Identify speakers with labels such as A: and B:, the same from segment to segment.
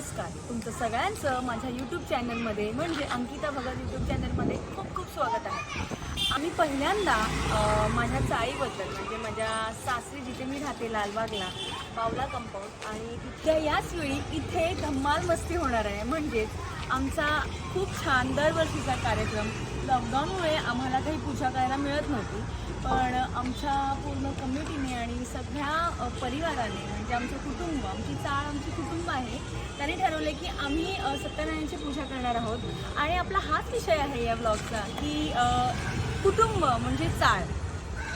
A: नमस्कार, तुमचं सगळ्यांचं माझ्या यूट्यूब चॅनलमध्ये म्हणजे अंकिता भगत यूट्यूब चॅनलमध्ये खूप खूप स्वागत आहे. आम्ही पहिल्यांदा माझ्या चाळीबद्दल म्हणजे माझ्या सासरी जिथे मी राहते लालबागला पावला कंपाऊंड आणि तिथल्या याच वेळी इथे धम्माल मस्ती होणार आहे. म्हणजेच आमचा खूप छान दरवर्षीचा कार्यक्रम. लॉकडाऊनमुळे आम्हाला काही पूजा करायला मिळत नव्हती, पण आमच्या पूर्ण कमिटीने आणि सगळ्या परिवाराने म्हणजे आमचं कुटुंब, आमची चाळ आमची कुटुंब आहे, त्यांनी ठरवले की आम्ही सत्यनारायणची पूजा करणार आहोत. आणि आपला हाच विषय आहे या ब्लॉगचा की कुटुंब म्हणजे चाळ.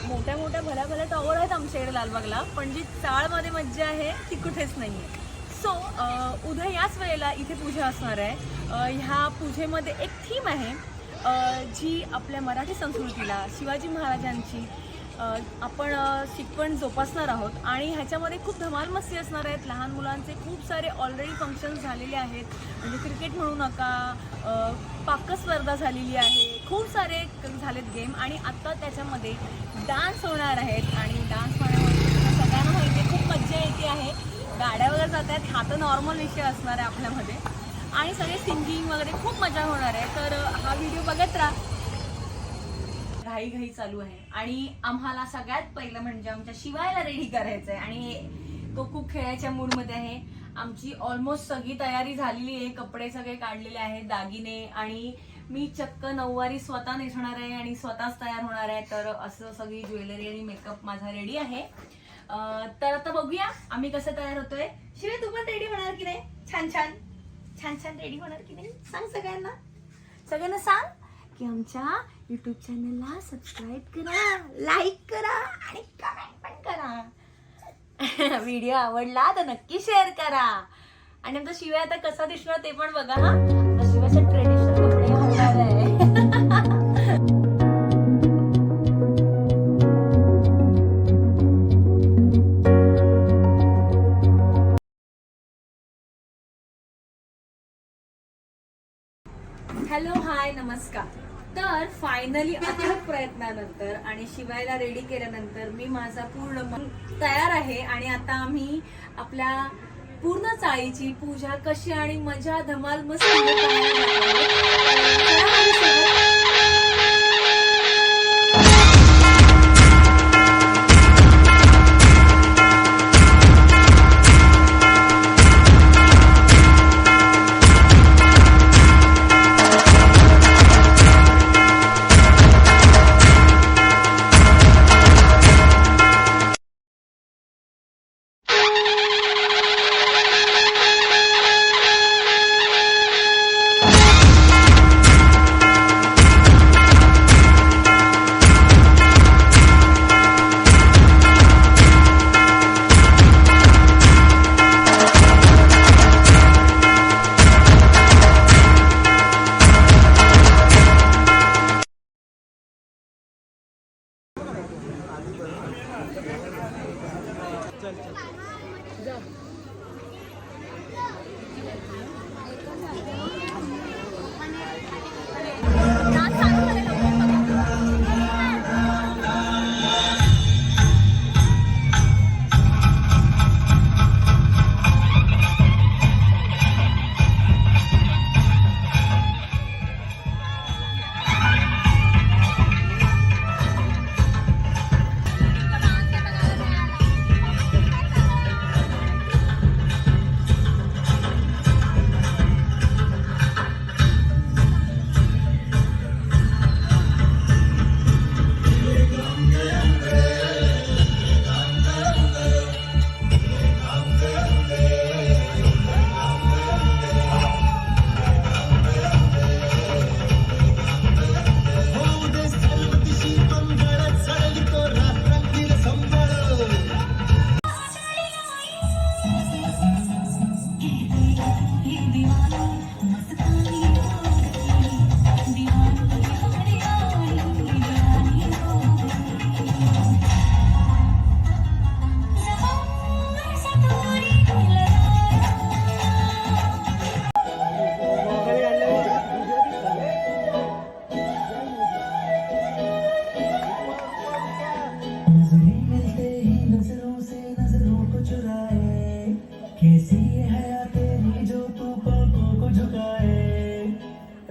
A: मोठ्या मोठ्या भल्या भल्या टॉवर आहेत आमच्याकडे लालबागला, पण जी चाळमध्ये मज्जा आहे ती कुठेच नाही आहे. सो उद्या याच वेळेला इथे पूजा असणार आहे. ह्या पूजेमध्ये एक थीम आहे जी आपल्या मराठी संस्कृतीला, शिवाजी महाराजांची आपण शिकवण जोपासणार आहोत. आणि ह्याच्यामध्ये खूप धमाल मस्ती असणार आहेत. लहान मुलांचे खूप सारे ऑलरेडी फंक्शन्स झालेले आहेत, म्हणजे क्रिकेट म्हणू नका, पाकस्पर्धा झालेली आहे, खूप सारे झालेत गेम. आणि आत्ता त्याच्यामध्ये डान्स होणार आहेत. आणि डान्स होण्यामध्ये सगळ्यांना माहिती आहे खूप मज्जा येते आहे. गाड्या वगैरे जात आहेत, हा तर नॉर्मल विषय असणार आहे आपल्यामध्ये. आणि सगळे सिंगिंग वगैरे खूप मजा होणार आहे. तर हा व्हिडिओ बघत राहा. घाई चालू आहे आणि आम्हाला सगळ्यात पहिलं म्हणजे आमच्या शिवायला रेडी करायचं आहे. आणि तो खूप खेळायच्या मूडमध्ये आहे. आमची ऑलमोस्ट सगळी तयारी झालेली आहे. कपडे सगळे काढलेले आहेत, दागिने, आणि मी चक्क नऊवारी स्वतः नेसणार आहे आणि स्वतःच तयार होणार आहे. तर असं सगळी ज्वेलरी आणि मेकअप माझा रेडी आहे. तर आता बघूया आम्ही कसं तयार होतोय. शिवाय तू पण रेडी होणार की नाही? छान छान छान छान रेडी होणार की नाही? सांग सगळ्यांना सांग की आमच्या यूट्यूब चॅनलला सबस्क्राईब करा, लाईक करा आणि कमेंट पण करा. व्हिडिओ आवडला तर नक्की शेअर करा. आणि आमचा शिवाय आता कसा दिसणार ते पण बघा. हा शिवायचे ट्रेडिशनल कपडे घालणार आहे. हॅलो, हाय, नमस्कार. तर फायनली अथक प्रयत्नानंतर आणि शिवायला रेडी केल्यानंतर मी माझा पूर्ण मन तयार आहे. आणि आता आम्ही आपल्या पूर्ण चाळीची पूजा कशी आणि मजा धमाल मस्ती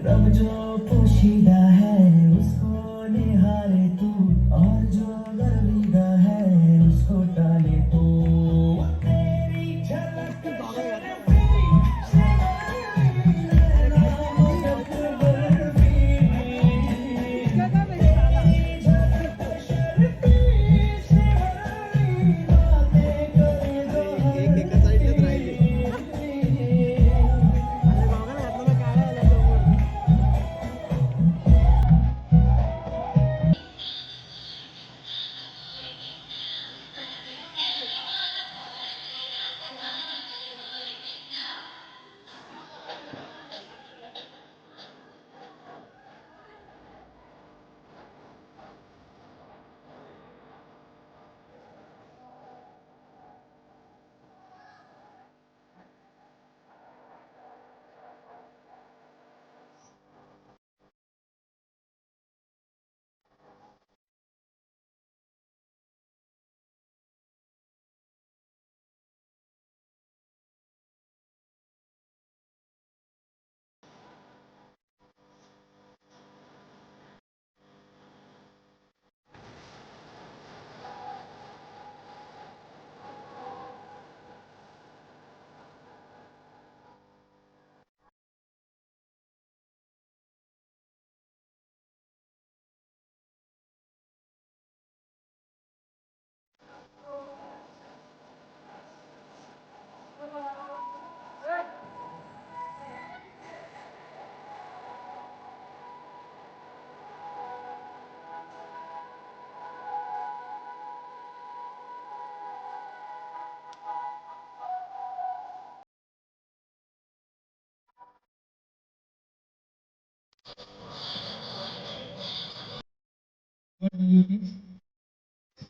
B: रब जो पोशीदा है उसको निहारे तू, और जो गर्विदा है उसको टाले तू। तेरी झलक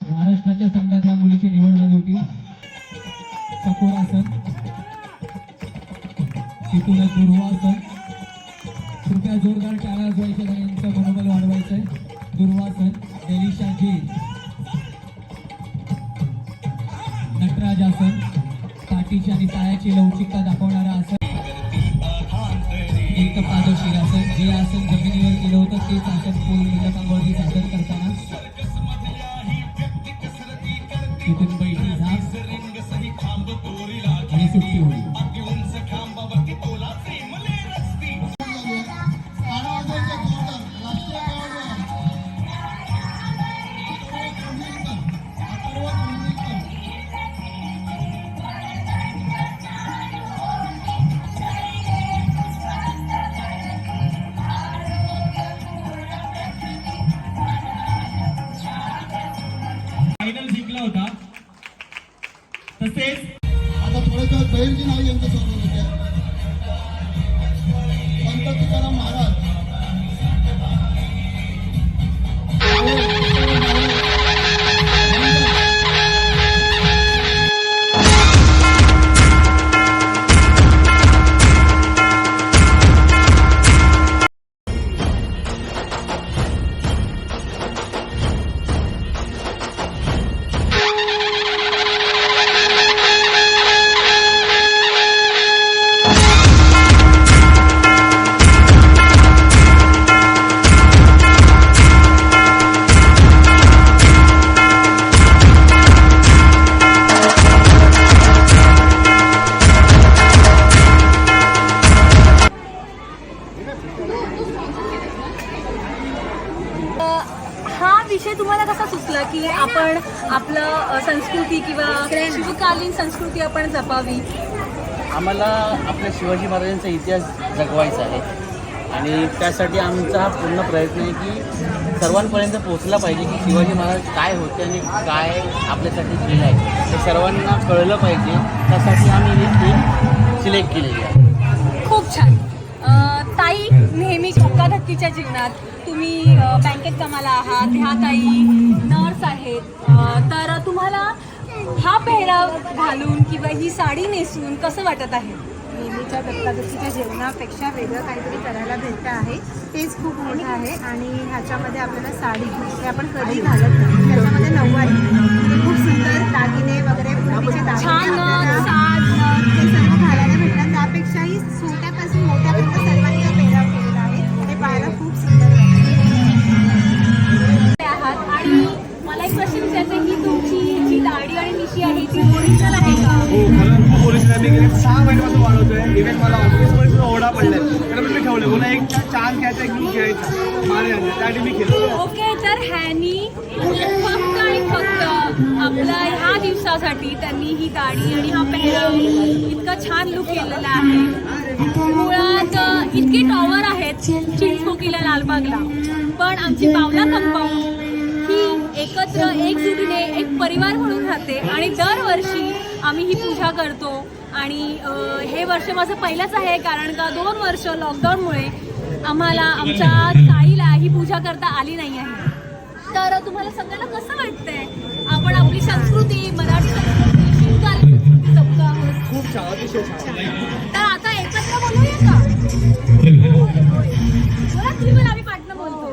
C: महाराष्ट्राच्या संघाच्या मुलीची निवड झाली होती. चकोरासन, तिथूनच दुर्वासन. कृपया जोरदार टाळ्या वाजवायच्या, यांचं मनोबल वाढवायचंय. दुर्वासन, डेलिशा जी, नटराज आसन, पाठीची आणि पायाची लवचिकता दाखवणारा आसन. एक पादोशीर आसन, जे आसन जमिनीवर केलं होतं तेच आसन पूर्णवरती सादर करताना. तिथून बैठी झाप आणि सुट्टी होईल. फायनल जिंकला होता. तसेच
D: आता थोडंसं बैलची नाव यांचं सोडून होते. संत तुकाराम महाराज,
A: हा विषय तुम्हाला कसा सुचला की आपण आपलं संस्कृती किंवा शिवकालीन संस्कृती आपण जपावी?
E: आम्हाला आपल्या शिवाजी महाराजांचा इतिहास जगवायचा आहे आणि त्यासाठी आमचा हा पूर्ण प्रयत्न आहे की सर्वांपर्यंत पोहोचला पाहिजे की शिवाजी महाराज काय होते आणि काय आपल्यासाठी केलं आहे ते सर्वांना कळलं पाहिजे. त्यासाठी आम्ही ही थीम सिलेक्ट केलेली आहे.
A: खूप छान. ताई, नेहमी धक्काधक्कीच्या जीवनात तुम्ही बँकेत कामाला आहात, ह्या ताई नर्स आहेत, तर तुम्हाला हा पेहराव घालून किंवा ही साडी नेसून कसं वाटत आहे?
F: नेहमीच्या धक्काधक्कीच्या जेवणापेक्षा वेगळं काहीतरी करायला भेटतं आहे, तेच खूप मोठं आहे. आणि ह्याच्यामध्ये आपल्याला साडी हे आपण कधी घालत नाही, त्याच्यामध्ये नऊवारी म्हणजे खूप सुंदर दागिने वगैरे पूर्वीचे
A: छान
F: हे सर्व घालायला भेटतात. त्यापेक्षाही छोट्यापासून मोठ्यापर्यंत सर्वांनी हा पेहराव केलेला आहे.
G: ऑफिसमध्ये सुद्धा ओढा पडलाय तर मी ठेवले बोला एक छान घ्यायचा एक ग्रुप घ्यायचा मारे त्यासाठी मी खेळतो.
A: ओके, तर ह्यानी फक्त आणि फक्त आपला ह्या दिवसासाठी त्यांनी ही गाडी आणि हा पेहराव इतका छान लुक केलेला आहे. मुळात इतके टॉवर आहेत चिंचपोकीला, लालबागला, पण आमची पावला कंपाऊंड ही एकत्र एकजुटीने एक परिवार म्हणून राहते आणि दरवर्षी आम्ही ही पूजा करतो. आणि हे वर्ष माझं पहिलंच आहे, कारण का 2 वर्ष लॉकडाऊनमुळे आम्हाला आमच्या ताईला ही पूजा करता आली नाही आहे. तर तुम्हाला सगळ्यांना कसं वाटतंय आपण आपली संस्कृती, मराठी संस्कृती, शिवकालीन संस्कृती जपतो आहोत?
G: खूप छान, अतिशय छान.
A: तर आता एकत्र बोलूया का? बोला तुम्ही, पण आम्ही पाटणं बोलतो.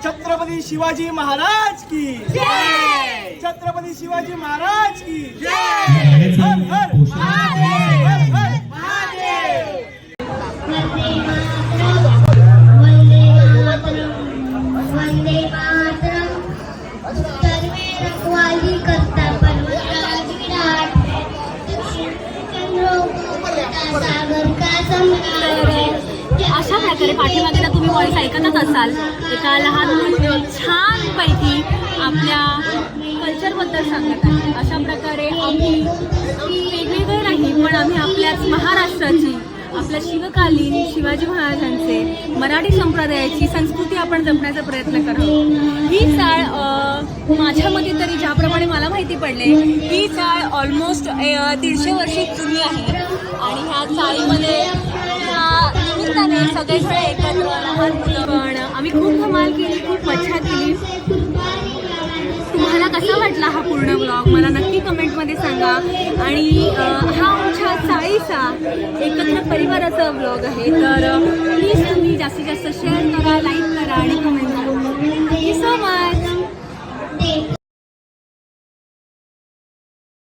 G: छत्रपती शिवाजी महाराज की
A: जय!
G: छत्रपती शिवाजी महाराज की
C: गाण्याचा पोशाख
H: वंदे मातरम सर्वे रखवाली करता पर्वताज विराट सागर का सम्राट.
A: अशा प्रकारे पाठीमागे तुम्ही व्हॉइस ऐकतच असाल, एका लहान मुलगी छानपैकी आपल्या कल्चरबद्दल सांगत आहे. अशा प्रकारे आम्ही वेगवेगळे नाही, पण आम्ही आपल्याच महाराष्ट्राची, आपल्या शिवकालीन शिवाजी महाराजांचे, मराठी संप्रदायाची संस्कृती आपण जपण्याचा प्रयत्न करतो. ही चाळ माझ्यामध्ये तरी ज्याप्रमाणे मला माहिती पडले, ही चाळ ऑलमोस्ट 150 वर्षे जुनी आहे. आणि ह्या चाळीमध्ये ह्या निमित्ताने सगळेजण एकत्र, लहान मुलं, पण आम्ही खूप धमाल केली, खूप मजा केली. तुम्हाला कसा वाटला हा पूर्ण ब्लॉग मला नक्की कमेंटमध्ये सांगा. आणि हा आमच्या चाळीचा एकत्र परिवाराचा ब्लॉग आहे, तर प्लीज तुम्ही जास्तीत जास्त शेअर करा, लाईक करा आणि कमेंट करा. Thank you so much.